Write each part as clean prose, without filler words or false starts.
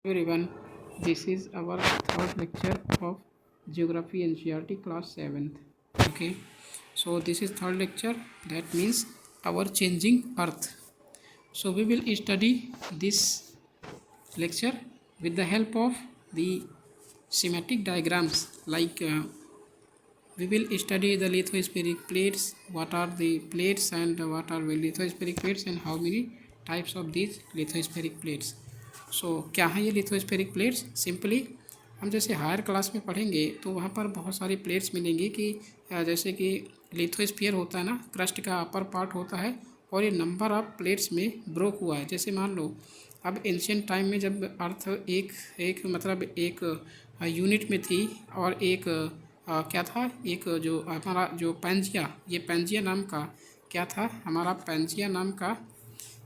Everyone, this is our third lecture of Geography NCERT class 7th. Okay, so this is third lecture, that means our changing earth. So we will study this lecture with the help of the schematic diagrams, like we will study the lithospheric plates, what are the plates and what are the lithospheric plates and how many types of these lithospheric plates. क्या है ये lithospheric plates? Simply हम जैसे higher class में पढ़ेंगे तो वहाँ पर बहुत सारी प्लेट्स मिलेंगी कि जैसे कि लिथोस्फीयर होता है ना, क्रस्ट का अपर पार्ट होता है और ये नंबर ऑफ प्लेट्स में ब्रोक हुआ है। जैसे मान लो अब एंशियंट टाइम में जब अर्थ एक मतलब एक यूनिट में थी और एक क्या था, एक जो हमारा जो पैंजिया, ये पैंजिया नाम का क्या था, हमारा पैंजिया नाम का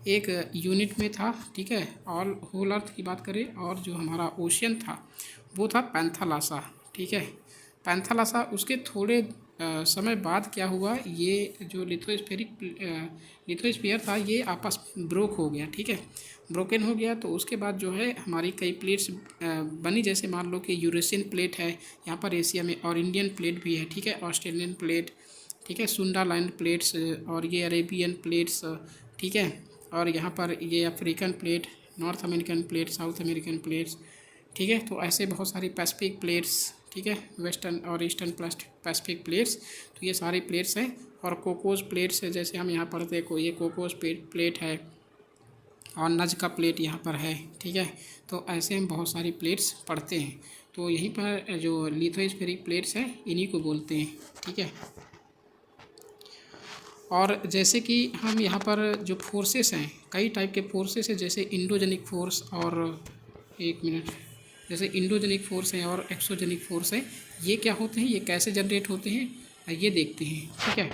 एक यूनिट में था, ठीक है। ऑल होल अर्थ की बात करें और जो हमारा ओशियन था वो था पैंथालासा, ठीक है। पैंथालासा उसके थोड़े समय बाद क्या हुआ, ये जो लिथोस्फीयर था ये आपस ब्रोक हो गया, ठीक है, ब्रोकन हो गया। तो उसके बाद जो है हमारी कई प्लेट्स बनी, जैसे मान लो कि यूरेशियन प्लेट है यहाँ पर एशिया में, और इंडियन प्लेट भी है, ठीक है, ऑस्ट्रेलियन प्लेट, ठीक है, सुंडालैंड प्लेट्स, और ये अरेबियन प्लेट्स, ठीक है, और यहाँ पर ये African plate, north American plate, south American plates, ठीक है। तो ऐसे बहुत सारी पैसिफिक प्लेट्स, ठीक है, वेस्टर्न और ईस्टर्न पैसिफिक प्लेट्स, तो ये सारी प्लेट्स हैं। और कोकोस प्लेट्स है, जैसे हम यहाँ पढ़ते हैं, ये कोकोस प्लेट है और नज का प्लेट यहाँ पर है, ठीक है। तो ऐसे हम बहुत सारी प्लेट्स पढ़ते हैं। तो यहीं पर जो लिथोस्फेरिक प्लेट्स हैं इन्हीं को बोलते हैं, ठीक है। और जैसे कि हम यहाँ पर जो फोर्सेस हैं, कई टाइप के फोर्सेस हैं, जैसे इंडोजेनिक फोर्स और एक मिनट, जैसे इंडोजेनिक फोर्स है और एक्सोजेनिक फोर्स है, ये क्या होते हैं, ये कैसे जनरेट होते हैं, ये देखते हैं, ठीक है।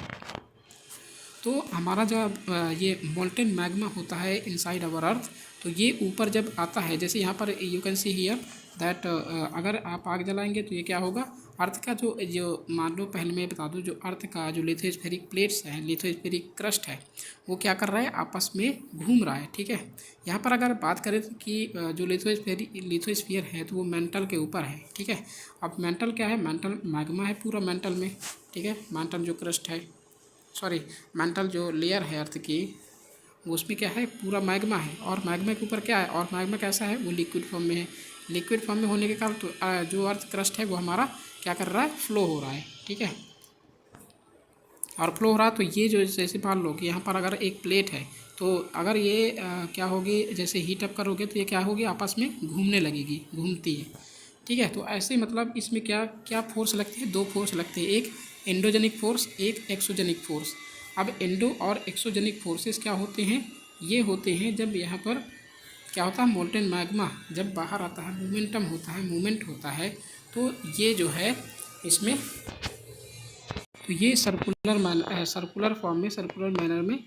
तो हमारा जब ये मोल्टेन मैग्मा होता है इनसाइड आवर अर्थ, तो ये ऊपर जब आता है, जैसे यहाँ पर you can see here that अगर आप आग जलाएंगे तो ये क्या होगा, अर्थ का जो जो मान लो, पहले मैं बता दूँ, जो अर्थ का जो लिथोस्फेरिक प्लेट्स है, लिथोस्फेरिक क्रस्ट है, वो क्या कर रहा है, आपस में घूम रहा है, ठीक है। यहाँ पर अगर बात करें तो कि जो लिथोस्फीयर है तो वो मेंटल के ऊपर है, ठीक है। अब मेंटल क्या है, मेंटल मैग्मा है पूरा मेंटल में, ठीक है। मेंटल जो क्रस्ट है, सॉरी, मेंटल जो लेयर है अर्थ की, उसमें क्या है, पूरा मैग्मा है, और मैग्मा के ऊपर क्या है, और मैग्मा कैसा है, वो लिक्विड फॉर्म में है। लिक्विड फॉर्म में होने के कारण तो जो अर्थ क्रस्ट है वो हमारा क्या कर रहा है, फ्लो हो रहा है, ठीक है। और फ्लो हो रहा है तो ये जो, जैसे मान लो कि यहाँ पर अगर एक प्लेट है, तो अगर ये क्या होगी, जैसे हीट अप करोगे तो ये क्या होगी, आपस में घूमने लगेगी, घूमती है, ठीक है। तो ऐसे मतलब इसमें क्या क्या फोर्स लगती है, दो फोर्स लगती है, एक एंडोजेनिक फोर्स, एक एक्सोजेनिक फोर्स। अब एंडो और एक्सोजेनिक फोर्सेस क्या होते हैं, ये होते हैं जब यहाँ पर क्या होता है, मोल्टेन मैग्मा जब बाहर आता है, मोमेंटम होता है, मूवमेंट होता है, तो ये जो है इसमें, तो ये सर्कुलर फॉर्म में, सर्कुलर मैनर में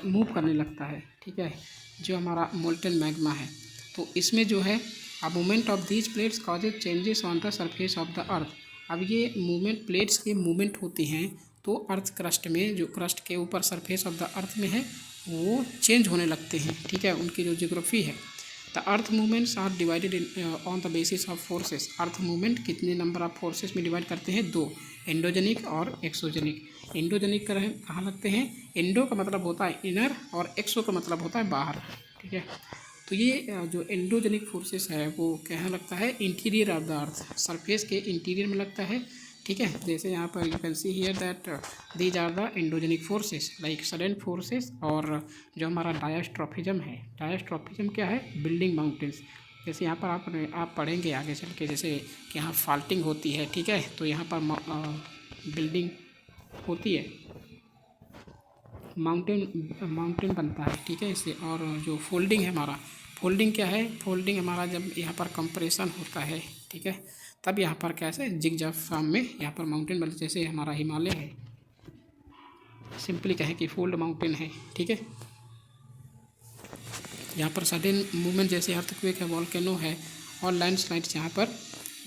मूव करने लगता है, ठीक है, जो हमारा मोल्टेन मैग्मा है। तो इसमें जो है, a movement of these plates causes changes on the surface of the अर्थ। अब ये मूवमेंट, प्लेट्स के मूवमेंट होते हैं तो अर्थ क्रस्ट में, जो क्रस्ट के ऊपर सरफेस ऑफ द अर्थ में है, वो चेंज होने लगते हैं, ठीक है, उनकी जो जियोग्राफी है। The earth movements are divided on the basis of forces. Earth movement कितने नंबर ऑफ फोर्सेस में डिवाइड करते हैं, दो, एंडोजेनिक और एक्सोजेनिक। एंडोजेनिक कहाँ लगते हैं, एंडो का मतलब होता है इनर और एक्सो का मतलब होता है बाहर, ठीक है। तो ये जो एंडोजेनिक फोर्सेस है वो कहाँ लगता है, interior of the earth, surface के इंटीरियर में लगता है, ठीक है। जैसे यहाँ पर you can see here that these are the endogenic forces like sudden forces. और जो हमारा डायस्ट्रॉफिज्म है, डायस्ट्रॉफिज्म क्या है, बिल्डिंग माउंटेन्स। जैसे यहाँ पर आप पढ़ेंगे आगे चल के, जैसे कि यहाँ फाल्टिंग होती है, ठीक है, तो यहाँ पर बिल्डिंग होती है, माउंटेन बनता है, ठीक है, इससे। और जो फोल्डिंग है हमारा, फोल्डिंग क्या है, फोल्डिंग हमारा जब यहाँ पर कंप्रेशन होता है, ठीक है, तब यहाँ पर कैसे जिगजैग फॉर्म में यहाँ पर माउंटेन बनते, जैसे हमारा हिमालय है, सिंपली कहें कि फोल्ड माउंटेन है, ठीक है। यहाँ पर सडन मूवमेंट, जैसे अर्थक्वेक है, वॉल्केनो है और लैंडस्लाइड्स, यहाँ पर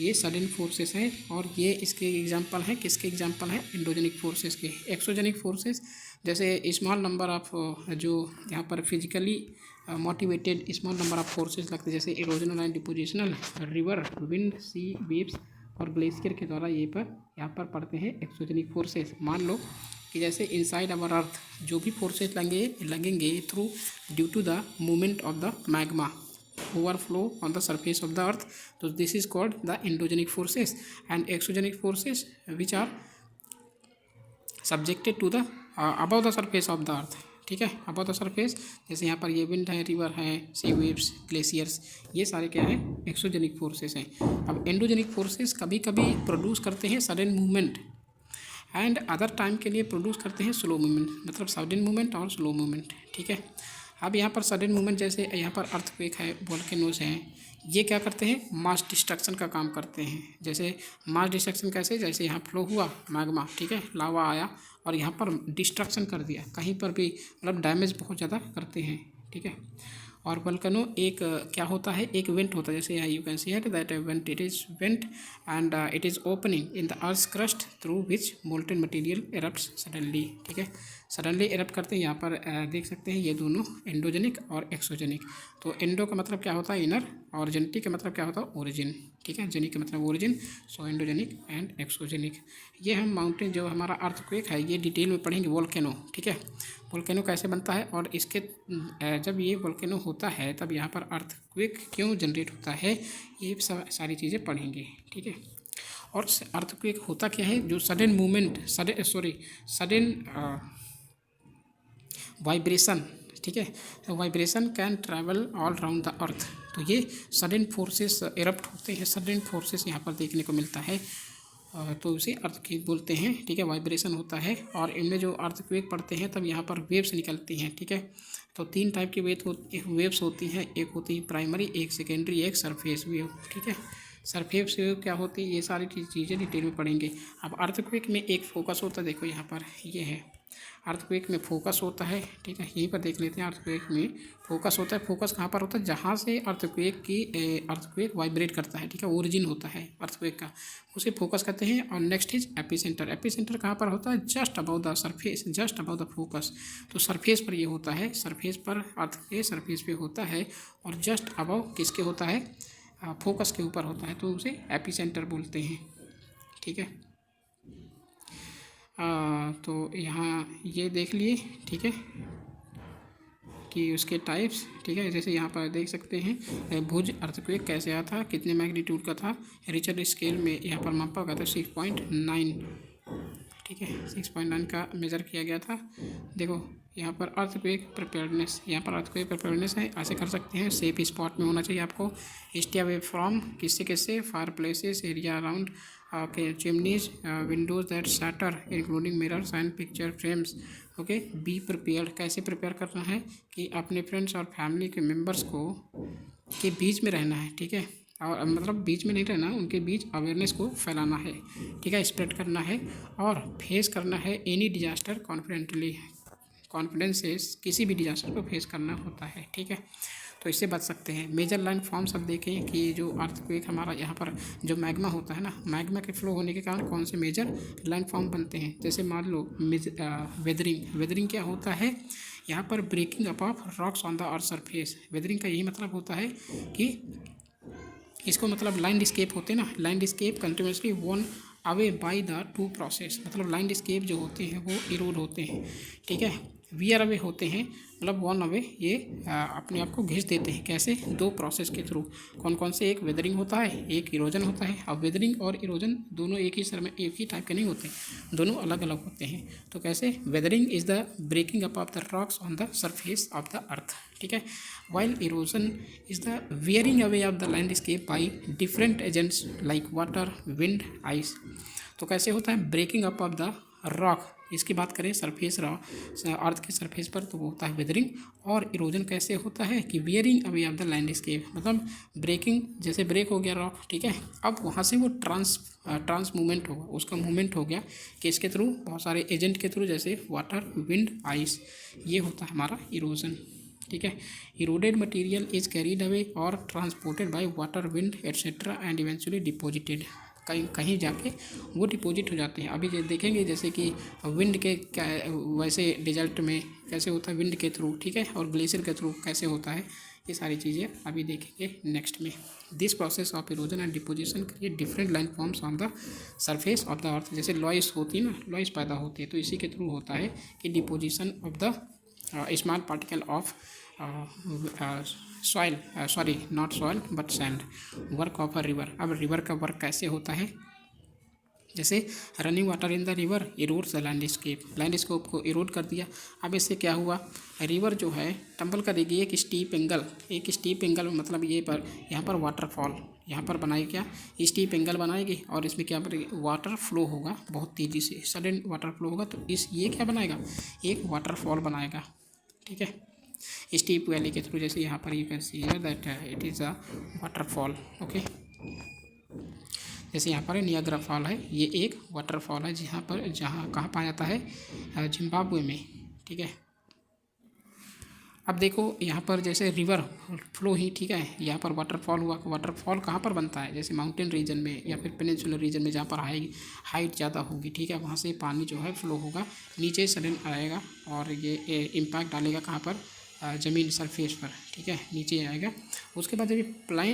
ये सडन फोर्सेस हैं। और ये इसके एग्जांपल हैं, किसके एग्जांपल हैं, एंडोजेनिक फोर्सेस के। एक्सोजेनिक फोर्सेस जैसे स्मॉल नंबर ऑफ जो यहाँ पर physically motivated small number of forces लगते हैं, जैसे erosional and depositional, river, wind, sea waves और ग्लेशियर के द्वारा यहाँ पर पड़ते हैं एक्सोजेनिक फोर्सेस। मान लो कि जैसे इनसाइड अवर अर्थ जो भी फोर्सेस लगेंगे through due to the movement of the magma overflow on the surface of the earth, so this is called the endogenic forces, and exogenic forces which are subjected to the above the surface of the earth। ठीक है, above the surface, जैसे यहाँ पर ये wind है, river है, sea waves, glaciers, ये सारे क्या है, एक्सोजेनिक फोर्सेस हैं। अब एंडोजेनिक फोर्सेस कभी कभी प्रोड्यूस करते हैं sudden movement and other time के लिए प्रोड्यूस करते हैं स्लो मूवमेंट, मतलब सडन मूवमेंट और स्लो मूवमेंट। ठीक है, अब यहाँ पर सडन मूवमेंट जैसे यहाँ पर अर्थक्वेक है, वोल्केनोज हैं, ये क्या करते हैं, मास डिस्ट्रक्शन का काम करते हैं। जैसे मास डिस्ट्रक्शन कैसे, जैसे यहाँ फ्लो हुआ मैग्मा, ठीक है, लावा आया और यहाँ पर डिस्ट्रक्शन कर दिया, कहीं पर भी मतलब डैमेज बहुत ज़्यादा करते हैं। ठीक है, और वोल्केनो एक क्या होता है, एक वेंट होता है, जैसे यू कैन सी है that vent, it is vent and it is opening in the earth crust through which molten material erupts suddenly. ठीक है, सडनली एरप्ट करते हैं। यहाँ पर देख सकते हैं ये दोनों एंडोजेनिक और एक्सोजेनिक। तो एंडो का मतलब क्या होता है, इनर, और जेनेटिक का मतलब क्या होता है, ओरिजिन। ठीक है, जेनिक का मतलब origin, so endogenic and exogenic. ये हम माउंटेन जो हमारा अर्थक्वेक है ये डिटेल में पढ़ेंगे, वोल्केनो। ठीक है, वोल्केनो कैसे बनता है और इसके जब ये वोल्केनो होता है तब यहाँ पर अर्थक्वेक क्यों जनरेट होता है, ये सब सारी चीज़ें पढ़ेंगे। ठीक है, और अर्थक्वेक होता क्या है, जो सडन मूवमेंट, सडन वाइब्रेशन। ठीक है, vibration can travel all round the earth. तो ये सडन फोर्सेस एरप्ट होते हैं, सडन फोर्सेस यहाँ पर देखने को मिलता है, तो उसे अर्थक्वेक बोलते हैं। ठीक है, वाइब्रेशन होता है और इनमें जो अर्थक्वेक पड़ते हैं तब यहाँ पर वेव्स निकलती हैं। ठीक है, तो तीन टाइप की वेव्स होती हैं, एक होती है प्राइमरी, एक सेकेंडरी, एक सरफेस वेव। ठीक है, सरफेस वेव क्या होती है, ये सारी चीज़ें डिटेल में पढ़ेंगे। अब अर्थक्वेक में एक फोकस होता है, देखो यहाँ पर ये है, अर्थक्वेक में फोकस होता है। ठीक है, यहीं पर देख लेते हैं, अर्थक्वेक में फोकस होता है। फोकस कहाँ पर होता है, जहाँ से अर्थक्वेक वाइब्रेट करता है। ठीक है, ओरिजिन होता है अर्थक्वेक का, उसे फोकस कहते हैं। और नेक्स्ट इज एपिसेंटर। एपिसेंटर कहाँ पर होता है, just above the surface, just above the focus. तो सरफेस पर ये होता है, सरफेस पर, अर्थ के सरफेस पे होता है, और जस्ट अबव किसके होता है, फोकस के ऊपर होता है, तो उसे एपिसेंटर बोलते हैं। ठीक है, तो यहाँ ये देख लिए। ठीक है, कि उसके टाइप्स। ठीक है, जैसे यहाँ पर देख सकते हैं भुज अर्थक्वेक कैसे आया था, कितने मैग्नीट्यूड का था, रिचर्ड स्केल में यहाँ पर मापा गया था 6.9। ठीक है, 6.9 का मेज़र किया गया था। देखो यहाँ पर अर्थक्वेक प्रिपेयर्डनेस, यहाँ पर अर्थक्वेक प्रिपेयर्डनेस है, ऐसे कर सकते हैं, सेफ स्पॉट में होना चाहिए आपको, स्टे अवे फ्रॉम किससे fire places, area around okay, chimneys, Windows that shutter including mirrors and picture frames. Okay, be prepared, कैसे प्रिपेयर करना है कि अपने फ्रेंड्स और फैमिली के मेम्बर्स को के बीच में रहना है। ठीक है, और मतलब बीच में नहीं रहना, उनके बीच अवेयरनेस को फैलाना है। ठीक है, स्प्रेड करना है और फेस करना है एनी डिजास्टर कॉन्फिडेंटली, कॉन्फिडेंस से किसी भी डिजास्टर को फेस करना होता है। ठीक है, तो इससे बच सकते हैं। मेजर लैंड फॉर्म्स अब देखें कि जो अर्थक्वेक हमारा यहाँ पर जो मैग्मा होता है ना, मैग्मा के फ्लो होने के कारण कौन से मेजर लैंड फॉर्म बनते हैं। जैसे मान लो वेदरिंग। वेदरिंग क्या होता है, यहाँ पर breaking up of rocks on the earth surface. Weathering का यही मतलब होता है कि इसको मतलब लैंडस्केप होते हैं ना, landscape continuously one away by the two process, मतलब लैंडस्केप जो होते हैं वो इरोड होते हैं। ठीक है, वियर अवे होते हैं, मतलब वन अवे, ये अपने आप को घिस देते हैं। कैसे, दो प्रोसेस के थ्रू। कौन कौन से, एक वेदरिंग होता है, एक इरोजन होता है। अब वेदरिंग और इरोजन दोनों एक ही टाइप के नहीं होते, दोनों अलग अलग होते हैं। तो कैसे, weathering is the breaking up of the rocks on the surface of the earth. ठीक है, while erosion is the wearing away of the landscape by different agents like water, wind, ice. तो कैसे होता है, breaking up of the rock, इसकी बात करें surface अर्थ के सरफेस पर, तो वो होता है वेदरिंग। और इरोजन कैसे होता है कि wearing away of the landscape, मतलब ब्रेकिंग, जैसे ब्रेक हो गया रॉक। ठीक है, अब वहाँ से वो ट्रांस मूवमेंट होगा, उसका मूवमेंट हो गया किसके थ्रू, बहुत सारे एजेंट के थ्रू, जैसे वाटर, विंड, आइस। ये होता है हमारा इरोजन। ठीक है, eroded material is carried away और transported by water, wind etcetera and eventually deposited. कहीं कहीं जाके वो डिपॉजिट हो जाते हैं। अभी ये देखेंगे जैसे कि विंड के वैसे डिजर्ट में कैसे होता है, विंड के थ्रू, ठीक है, और ग्लेशियर के थ्रू कैसे होता है, ये सारी चीज़ें अभी देखेंगे नेक्स्ट में। This process of erosion and deposition create different land forms on the surface of the अर्थ। जैसे लॉइस होती है ना, लॉइस पैदा होती है, तो इसी के थ्रू होता है कि deposition of the small particle of soil, sorry not soil but sand. Work of a river, अब रिवर का वर्क कैसे होता है, जैसे running water in the river erodes the landscape, landscape को इरोड कर दिया। अब इससे क्या हुआ, रिवर जो है टम्बल करेगी एक स्टीप एंगल, एक स्टीप एंगल मतलब ये पर यहाँ पर वाटरफॉल यहाँ पर बनाएगी, क्या स्टीप एंगल बनाएगी, और इसमें क्या करेगी, वाटर फ्लो होगा बहुत तेज़ी से, सडन वाटर फ्लो होगा, तो इस ये क्या बनाएगा, एक वाटरफॉल बनाएगा, ठीक है, स्टीप वैली के थ्रू। जैसे यहाँ पर you can see here that it is a waterfall, okay. जैसे यहाँ पर नियाग्रा फॉल है, ये एक वाटरफॉल है जहाँ कहाँ पाया जाता है, जिम्बाब्वे में, ठीक है। अब देखो यहाँ पर जैसे रिवर फ्लो ही, ठीक है, यहाँ पर वाटरफॉल हुआ, वाटरफॉल कहाँ पर बनता है, जैसे माउंटेन रीजन में या फिर पेनिनसुलर रीजन में, जहाँ पर हाइट ज़्यादा होगी, ठीक है, वहाँ से पानी जो है फ्लो होगा नीचे सडन आएगा और ये इम्पैक्ट डालेगा कहाँ पर, ज़मीन सरफेस पर, ठीक है, नीचे आएगा। उसके बाद जब ये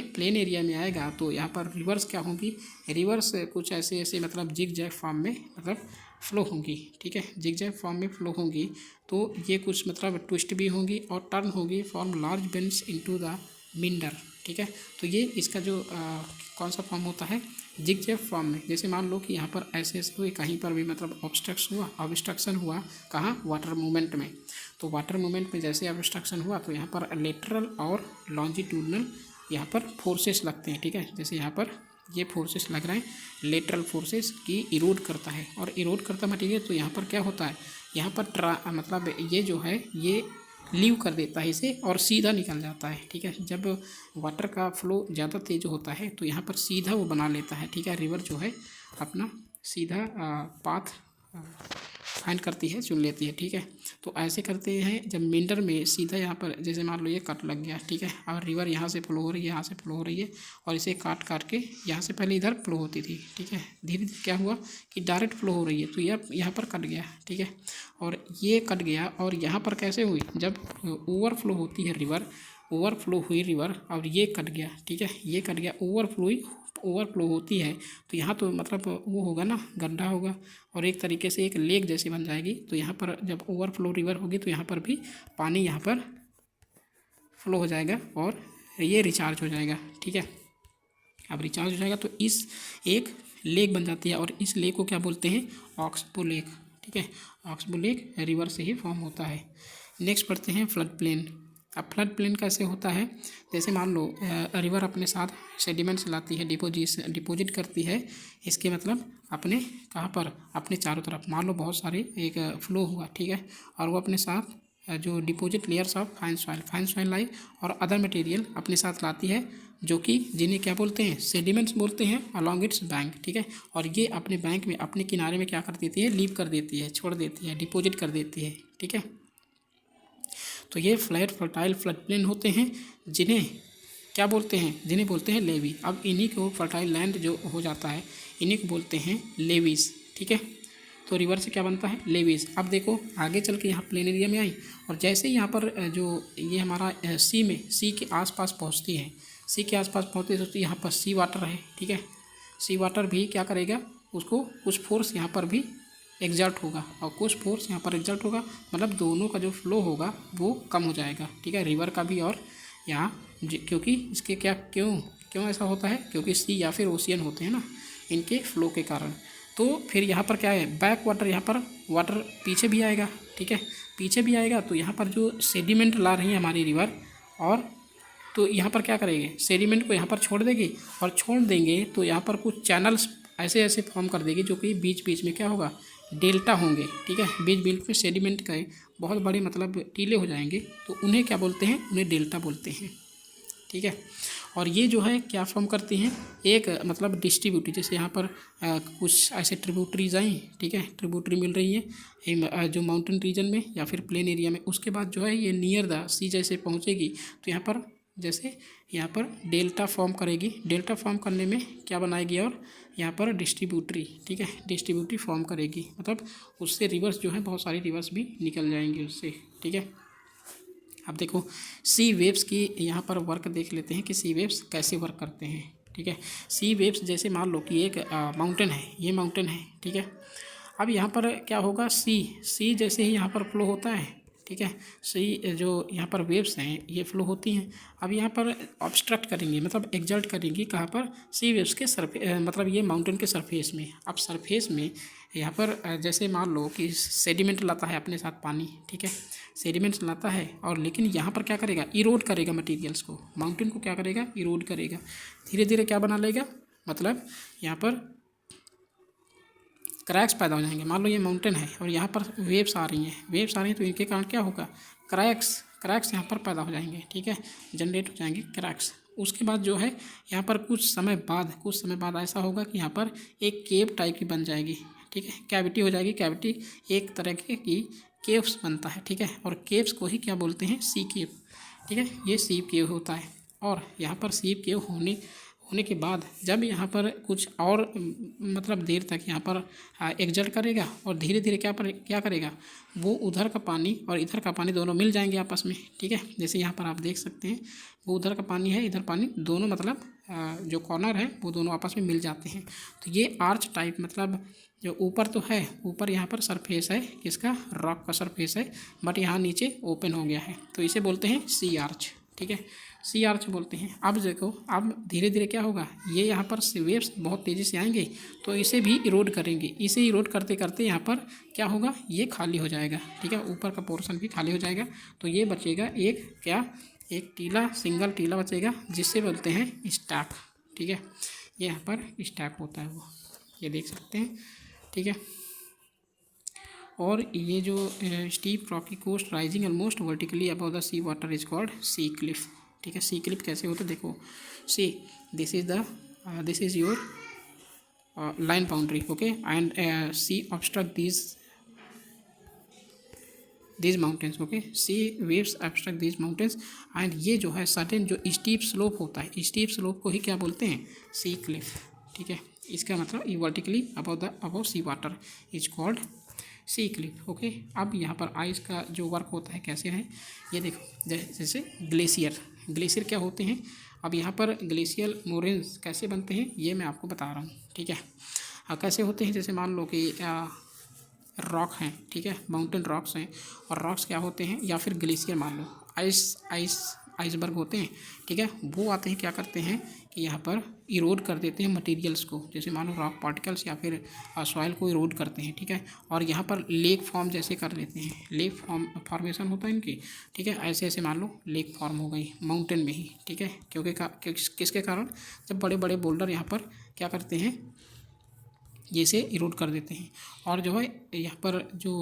प्लेन एरिया में आएगा तो यहाँ पर रिवर्स क्या होंगी, रिवर्स कुछ ऐसे ऐसे मतलब जिग जैग फॉर्म में मतलब फ्लो होंगी, ठीक है, जिग जैग फॉर्म में फ्लो होंगी, तो ये कुछ मतलब ट्विस्ट भी होंगी और टर्न होगी, form large bends into the meander, ठीक है। तो ये इसका जो कौन सा फॉर्म होता है, जिग जैग फॉर्म में। जैसे मान लो कि यहाँ पर ऐसे ऐसे हुए, कहीं पर भी मतलब ऑब्स्ट्रक्शन हुआ कहाँ, वाटर मूवमेंट में, तो वाटर मूवमेंट में जैसे ऑब्स्ट्रक्शन हुआ तो यहाँ पर लेटरल और लॉन्जिट्यूडनल यहाँ पर फोर्सेस लगते हैं, ठीक है। जैसे यहाँ पर ये फोर्सेस लग रहे हैं, लेटरल फोर्सेस की इरोड करता है, और इरोड करता मटीरियल, तो यहाँ पर क्या होता है, यहाँ पर मतलब ये जो है ये लीव कर देता है इसे और सीधा निकल जाता है, ठीक है। जब वाटर का फ्लो ज़्यादा तेज होता है तो यहाँ पर सीधा वो बना लेता है, ठीक है, रिवर जो है अपना सीधा पाथ फाइंड करती है, चुन लेती है, ठीक है। तो ऐसे करते हैं जब मिंडर में सीधा यहाँ पर जैसे मान लो ये कट लग गया, ठीक है, और रिवर यहाँ से फ्लो हो रही है, यहाँ से फ्लो हो रही है, और इसे काट काट के यहाँ से पहले इधर फ्लो होती थी, ठीक है, धीरे धीरे क्या हुआ कि डायरेक्ट फ्लो हो रही है, तो यह यहाँ पर कट गया, ठीक है, और ये कट गया, और यहाँ पर कैसे हुई, जब ओवरफ्लो होती है रिवर, ओवरफ्लो हुई रिवर और ये कट गया, ठीक है, ये कट गया, ओवरफ्लो होती है, तो यहाँ तो मतलब वो होगा ना, गड्ढा होगा, और एक तरीके से एक लेक जैसी बन जाएगी। तो यहाँ पर जब ओवरफ्लो रिवर होगी तो यहाँ पर भी पानी यहाँ पर फ्लो हो जाएगा और ये रिचार्ज हो जाएगा, ठीक है। अब रिचार्ज हो जाएगा तो इस एक लेक बन जाती है, और इस लेक को क्या बोलते हैं, ऑक्सबो लेक, ठीक है, ऑक्सबो लेक रिवर से ही फॉर्म होता है। नेक्स्ट पढ़ते हैं फ्लड प्लेन। अब फ्लड प्लेन कैसे होता है, जैसे मान लो रिवर अपने साथ सेडिमेंट्स लाती है, डिपोजिट करती है, इसके मतलब अपने कहाँ पर, अपने चारों तरफ, मान लो बहुत सारे एक फ्लो हुआ, ठीक है, और वो अपने साथ जो deposit layers of fine soil लाई और अदर मटेरियल अपने साथ लाती है, जो कि जिन्हें क्या बोलते हैं, सेडिमेंट्स बोलते हैं, अलॉन्ग इट्स बैंक, ठीक है, और ये अपने बैंक में अपने किनारे में क्या कर देती है, लीव कर देती है, छोड़ देती है, डिपोजिट कर देती है, ठीक है। तो ये फ्लैट फर्टाइल फ्लड प्लेन होते हैं, जिन्हें क्या बोलते हैं, जिन्हें बोलते हैं लेवी। अब इन्हीं को फर्टाइल लैंड जो हो जाता है इन्हीं को बोलते हैं लेवीज, ठीक है। तो रिवर से क्या बनता है, लेवीज। अब देखो आगे चल के यहाँ प्लेन एरिया में आई, और जैसे यहाँ पर जो ये हमारा सी के आसपास पहुँचती है, सी के आसपास पहुँचती है तो यहाँ पर सी वाटर है, ठीक है, सी वाटर भी क्या करेगा, उसको कुछ फोर्स यहाँ पर भी एग्जर्ट होगा और कुछ फोर्स यहाँ पर एग्जर्ट होगा, मतलब दोनों का जो फ्लो होगा वो कम हो जाएगा, ठीक है, रिवर का भी और यहाँ, क्योंकि इसके क्यों ऐसा होता है, क्योंकि सी या फिर ओशियन होते हैं ना, इनके फ्लो के कारण। तो फिर यहाँ पर क्या है, बैक वाटर, यहाँ पर वाटर पीछे भी आएगा, ठीक है, पीछे भी आएगा, तो यहाँ पर जो सेडिमेंट ला रही है हमारी रिवर, और तो यहाँ पर क्या करेंगे, सेडिमेंट को यहाँ पर छोड़ देगी, और छोड़ देंगे तो यहाँ पर कुछ चैनल्स ऐसे ऐसे फॉर्म कर देगी, जो कि बीच बीच में क्या होगा, डेल्टा होंगे, ठीक है, बीच बीच में सेडिमेंट का बहुत बड़े मतलब टीले हो जाएंगे, तो उन्हें क्या बोलते हैं, उन्हें डेल्टा बोलते हैं, ठीक है। और ये जो है क्या फॉर्म करती हैं, एक मतलब डिस्ट्रीब्यूटरी, जैसे यहाँ पर कुछ ऐसे ट्रिब्यूटरीज आई, ठीक है, ट्रिब्यूटरी मिल रही है जो माउंटेन रीजन में या फिर प्लेन एरिया में, उसके बाद जो है ये नियर द सी जैसे पहुँचेगी, तो यहाँ पर जैसे यहाँ पर डेल्टा फॉर्म करेगी। डेल्टा फॉर्म करने में क्या बनाएगी, और यहाँ पर डिस्ट्रीब्यूटरी, ठीक है, डिस्ट्रीब्यूटरी फॉर्म करेगी, मतलब उससे रिवर्स जो है बहुत सारी रिवर्स भी निकल जाएंगी उससे, ठीक है। अब देखो सी वेव्स की यहाँ पर वर्क देख लेते हैं कि सी वेव्स कैसे वर्क करते हैं, ठीक है। सी वेव्स जैसे मान लो कि एक माउंटेन है, ये माउंटेन है, ठीक है। अब यहाँ पर क्या होगा, सी जैसे ही यहाँ पर फ्लो होता है, ठीक है, सी जो यहाँ पर वेव्स हैं ये फ्लो होती हैं। अब यहाँ पर ऑब्स्ट्रक्ट करेंगे, मतलब एग्जर्ट करेंगी कहाँ पर, सी वेव्स के मतलब ये माउंटेन के सरफेस में। अब सरफेस में यहाँ पर जैसे मान लो कि सेडिमेंट लाता है अपने साथ पानी, ठीक है, सेडिमेंट्स लाता है, और लेकिन यहाँ पर क्या करेगा, इरोड करेगा मटेरियल्स को, माउंटेन को क्या करेगा, इरोड करेगा, धीरे धीरे क्या बना लेगा, मतलब यहाँ पर क्रैक्स पैदा हो जाएंगे। मान लो ये माउंटेन है और यहाँ पर वेव्स आ रही हैं, तो इनके कारण क्या होगा, क्रैक्स यहाँ पर पैदा हो जाएंगे, ठीक है, जनरेट हो जाएंगे क्रैक्स। उसके बाद जो है यहाँ पर कुछ समय बाद ऐसा होगा कि यहाँ पर एक केव टाइप की बन जाएगी, ठीक है, कैविटी हो जाएगी। कैविटी एक तरह की केव्स बनता है, ठीक है, और केव्स को ही क्या बोलते हैं, सी केव, ठीक है, ये सी केव होता है। और यहाँ पर सी केव होने के बाद जब यहाँ पर कुछ और मतलब देर तक यहाँ पर एग्जर्ट करेगा, और धीरे धीरे क्या करेगा, वो उधर का पानी और इधर का पानी दोनों मिल जाएंगे आपस में, ठीक है। जैसे यहाँ पर आप देख सकते हैं, वो उधर का पानी है, इधर पानी, दोनों मतलब जो कॉर्नर है वो दोनों आपस में मिल जाते हैं। तो ये आर्च टाइप, मतलब जो ऊपर तो है, ऊपर यहाँ पर सरफेस है किसका, रॉक का सरफेस है, बट यहाँ नीचे ओपन हो गया है, तो इसे बोलते हैं सी आर्च, ठीक है, सी आर्च बोलते हैं। अब देखो, अब धीरे धीरे क्या होगा, ये यहाँ पर वेव्स बहुत तेज़ी से आएंगे तो इसे भी इरोड करेंगे। इसे इरोड करते करते यहाँ पर क्या होगा, ये खाली हो जाएगा, ठीक है, ऊपर का पोर्शन भी खाली हो जाएगा। तो ये बचेगा एक सिंगल टीला बचेगा, जिससे बोलते हैं स्टैक, ठीक है, ये यहाँ पर स्टैक होता है वो, ये देख सकते हैं, ठीक है। और ये जो steep rocky coast rising almost vertically above the sea water is called sea cliff, ठीक है। सी क्लिफ कैसे होता है, देखो, see this is your line boundary, okay, and sea obstruct these mountains, okay, sea waves obstruct these mountains, and ये जो है certain जो स्टीप स्लोप होता है, स्टीप स्लोप को ही क्या बोलते हैं, सी क्लिफ, ठीक है। इसका मतलब ये vertically above sea water is called sea cliff, okay. अब यहाँ पर आइस का जो वर्क होता है कैसे है, ये देखो, जैसे ग्लेशियर क्या होते हैं। अब यहाँ पर ग्लेशियल मोरेन्स कैसे बनते हैं ये मैं आपको बता रहा हूँ, ठीक है। कैसे होते हैं, जैसे मान लो कि रॉक हैं, ठीक है, माउंटेन रॉक्स हैं, और रॉक्स क्या होते हैं, या फिर ग्लेशियर मान लो, आइसबर्ग होते हैं, ठीक है, वो आते हैं, क्या करते हैं कि यहाँ पर इरोड कर देते हैं मटेरियल्स को, जैसे मान लो रॉक पार्टिकल्स या फिर सॉइल को इरोड करते हैं, ठीक है, और यहाँ पर लेक फॉर्म जैसे कर देते हैं, लेक फॉर्मेशन होता है इनकी, ठीक है, ऐसे मान लो लेक फॉर्म हो गई माउंटेन में ही, ठीक है, क्योंकि किसके कारण, जब बड़े बड़े बोल्डर यहाँ पर क्या करते हैं, ये से इरोड कर देते हैं, और जो है यहाँ पर जो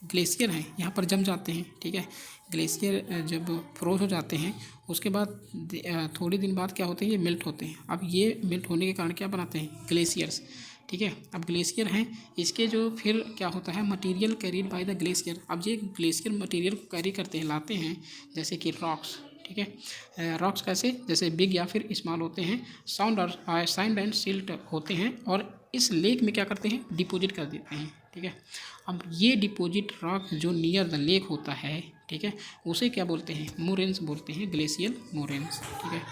ग्लेशियर हैं यहाँ पर जम जाते हैं, ठीक है। ग्लेशियर जब फ्रोज हो जाते हैं उसके बाद थोड़ी दिन बाद क्या होते हैं, ये मेल्ट होते हैं। अब ये मेल्ट होने के कारण क्या बनाते हैं, ग्लेशियर्स, ठीक है। अब ग्लेशियर हैं, इसके जो फिर क्या होता है, material carried by the glacier. अब ये ग्लेशियर मटेरियल को कैरी करते हैं, लाते हैं, जैसे कि रॉक्स, ठीक है, रॉक्स कैसे, जैसे बिग या फिर स्मॉल होते हैं, साउंड एंड सिल्ट होते हैं, और इस लेक में क्या करते हैं, डिपॉजिट कर देते हैं, ठीक है। अब ये डिपॉजिट रॉक जो नियर द लेक होता है, ठीक है, उसे क्या बोलते हैं, मोरेन्स बोलते हैं, ग्लेशियल मोरेन्स, ठीक है।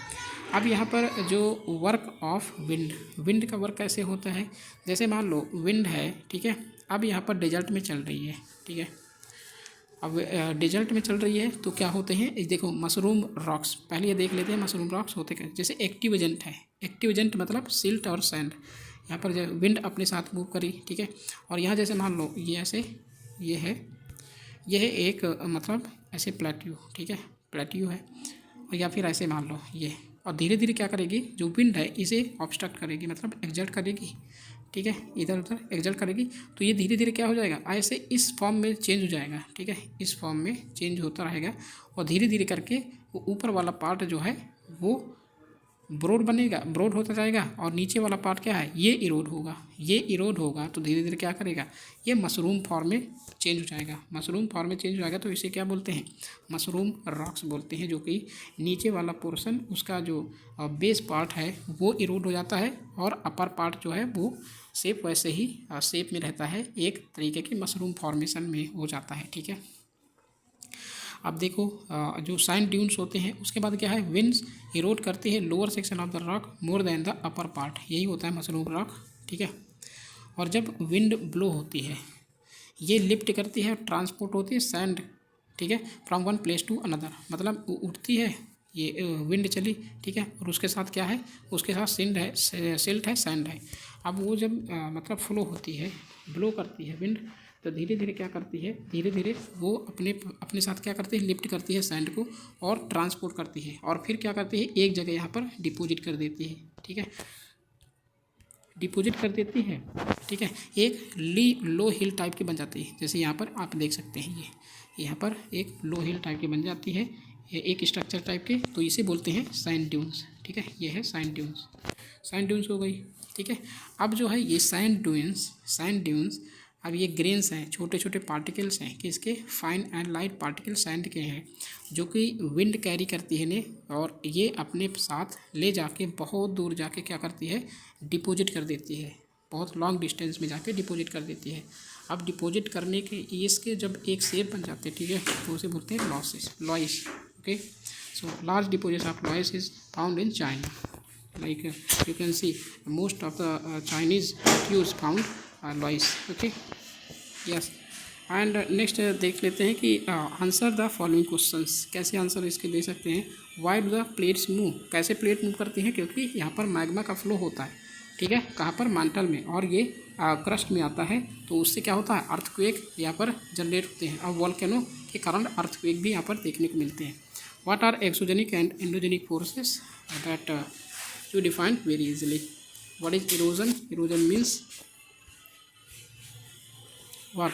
अब यहाँ पर जो वर्क ऑफ विंड का वर्क कैसे होता है, जैसे मान लो विंड है, ठीक है, अब यहाँ पर डेजर्ट में चल रही है, ठीक है, अब डेजर्ट में चल रही है तो क्या होते हैं, देखो मशरूम रॉक्स, पहले ये देख लेते हैं मशरूम रॉक्स होते क्या, जैसे एक्टिव एजेंट है, एक्टिव एजेंट मतलब सिल्ट और सैंड, यहाँ पर जो विंड अपने साथ मूव करी, ठीक है, और यहाँ जैसे मान लो ये ऐसे, ये है एक मतलब ऐसे प्लेट्यू, ठीक है, प्लेट्यू है, और या फिर ऐसे मान लो ये, और धीरे धीरे क्या करेगी, जो विंड है इसे ऑब्स्ट्रक्ट करेगी, मतलब एग्जर्ट करेगी, ठीक है, इधर उधर एग्जर्ट करेगी, तो ये धीरे धीरे क्या हो जाएगा, ऐसे इस फॉर्म में चेंज हो जाएगा, ठीक है, इस फॉर्म में चेंज होता रहेगा, और धीरे धीरे करके वो ऊपर वाला पार्ट जो है वो ब्रॉड बनेगा, ब्रॉड होता जाएगा और नीचे वाला पार्ट क्या है, ये इरोड होगा, ये इरोड होगा तो धीरे धीरे क्या करेगा, ये मशरूम फॉर्म में चेंज हो जाएगा। मशरूम फॉर्म में चेंज हो जाएगा तो इसे क्या बोलते हैं, मशरूम रॉक्स बोलते हैं, जो कि नीचे वाला पोर्शन उसका जो बेस पार्ट है वो इरोड हो जाता है और अपर पार्ट जो है वो शेप वैसे ही शेप में रहता है, एक तरीके की मशरूम फॉर्मेशन में हो जाता है। ठीक है, अब देखो जो सैंड ड्यून्स होते हैं उसके बाद क्या है, विंड्स इरोड करती है lower section of the rock more than the upper part, यही होता है मशरूम रॉक। ठीक है, और जब विंड ब्लो होती है ये लिफ्ट करती है और ट्रांसपोर्ट होती है सैंड, ठीक है, from one place to another, मतलब उठती है ये विंड चली, ठीक है, और उसके साथ क्या है, उसके साथ सिल्ट है सैंड है। अब वो जब मतलब फ्लो होती है, ब्लो करती है विंड, तो धीरे धीरे क्या करती है, धीरे धीरे वो अपने साथ क्या करती है, लिफ्ट करती है सैंड को और ट्रांसपोर्ट करती है और फिर क्या करती है, एक जगह यहाँ पर डिपोजिट कर देती है। ठीक है, डिपोजिट कर देती है। ठीक है, एक लो हिल टाइप की बन जाती है, जैसे यहाँ पर आप देख सकते हैं, ये यहाँ पर एक लो हिल टाइप की बन जाती है, ये एक स्ट्रक्चर टाइप के, तो इसे बोलते हैं सैंड ड्यून्स। ठीक है, ये है सैंड ड्यून्स, सैंड ड्यून्स हो गई। ठीक है, अब जो है ये सैंड ड्यून्स अब ये ग्रेन्स हैं, छोटे छोटे पार्टिकल्स हैं कि इसके fine and light particle sand के हैं, जो कि विंड कैरी करती है ने, और ये अपने साथ ले जाके बहुत दूर जाके क्या करती है, डिपॉजिट कर देती है, बहुत लॉन्ग डिस्टेंस में जाके डिपॉजिट कर देती है। अब डिपॉजिट करने के इसके जब एक शेप बन जाते हैं, ठीक है, तो उसे बोलते हैं लॉइस। Okay, so large deposit of लॉइस is found in China, like you can see most of the Chinese use found lois. Okay, yes, and next देख लेते हैं कि आंसर द फॉलोइंग क्वेश्चंस, कैसे आंसर इसके दे सकते हैं। Why do the plates move, कैसे plate move करती हैं, क्योंकि यहाँ पर मैग्मा का फ्लो होता है। ठीक है, कहाँ पर, मैंटल में, और ये क्रस्ट में आता है, तो उससे क्या होता है, अर्थक्वेक यहाँ पर जनरेट होते हैं, और वॉल्केनो के कारण अर्थक्वेक भी यहाँ पर देखने को मिलते हैं। What are exogenic and endogenic forces that you define very easily. What is erosion? Erosion means what?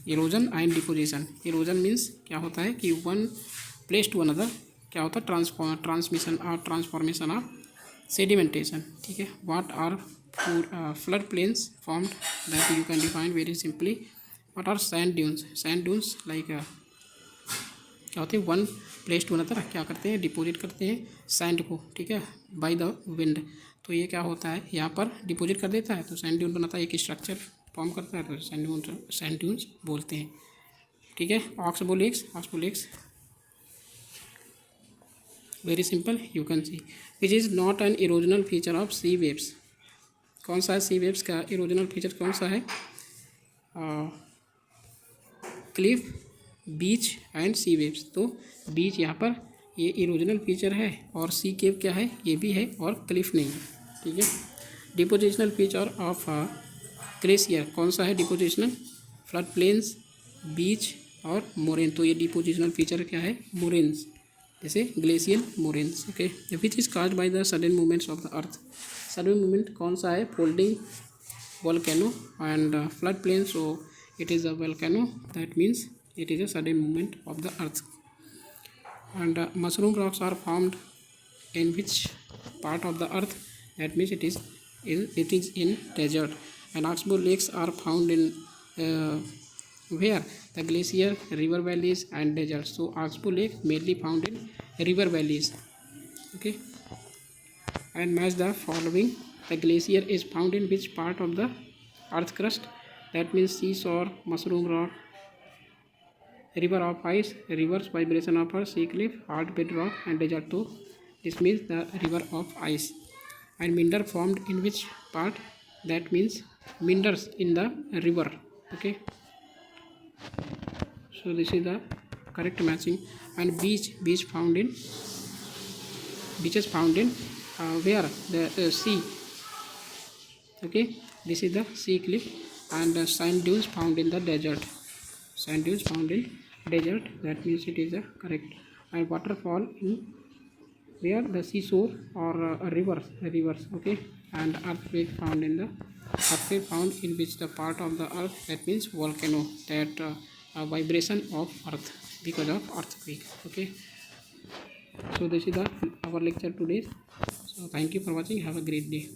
Erosion and deposition. Erosion means क्या होता है कि one place to another क्या होता है, ट्रांसमिशन और ट्रांसफॉर्मेशन ऑफ सेडिमेंटेशन। ठीक है, what are flood plains formed that you can define very simply. What are sand dunes? Sand dunes like क्या होते हैं, वन प्लेस टू अनदर क्या करते हैं, डिपॉजिट करते हैं सैंड को, ठीक है, बाय द विंड। तो ये क्या होता है, यहाँ पर डिपॉजिट कर देता है तो सैंड ड्यून बनाता है, एक स्ट्रक्चर फॉर्म करता है, तो सैंड ड्यून्स बोलते हैं। ठीक है, oxbow lakes very simple, you can see which is not an erosional feature of sea waves. कौन सा है सी वेव्स का इरोजनल फीचर, कौन सा है, cliff, beach and sea waves. तो बीच यहाँ पर ये इरोजनल फीचर है और सी केव क्या है, ये भी है, और क्लिफ नहीं है। ठीक है, डिपोजिशनल फीचर ऑफ ग्लेशियर, कौन सा है डिपोजिशनल, फ्लड प्लेन्स, बीच और मोरेन। तो ये डिपोजिशनल फीचर क्या है, मोरेन्स, जैसे glacial moraines. Okay, which is caused by the sudden movements of the earth. Sudden movement कौन सा है, folding, volcano and flood plain. So it is a volcano, that means it is a sudden movement of the earth. And mushroom rocks are formed in which part of the earth, that means it is in desert. And oxbow lakes are found in where the glacier, river valleys and deserts. So oxbow lake mainly found in river valleys. Okay, and match the following. The glacier is found in which part of the earth crust, that means seashore, mushroom rock, river of ice, reverse vibration of a sea cliff, hard bedrock and desert. So this means the river of ice. And minder formed in which part, that means minders in the river. Okay, so this is the correct matching. And beaches found in where the sea. Okay, this is the sea cliff. And sand dunes found in the desert, sand dunes found in desert, that means it is a correct. And waterfall in where the seashore or rivers. Okay, and earthquake found in which the part of the earth, that means volcano, that vibration of earth because of earthquake. Okay, So this is our lecture today. So thank you for watching. Have a great day.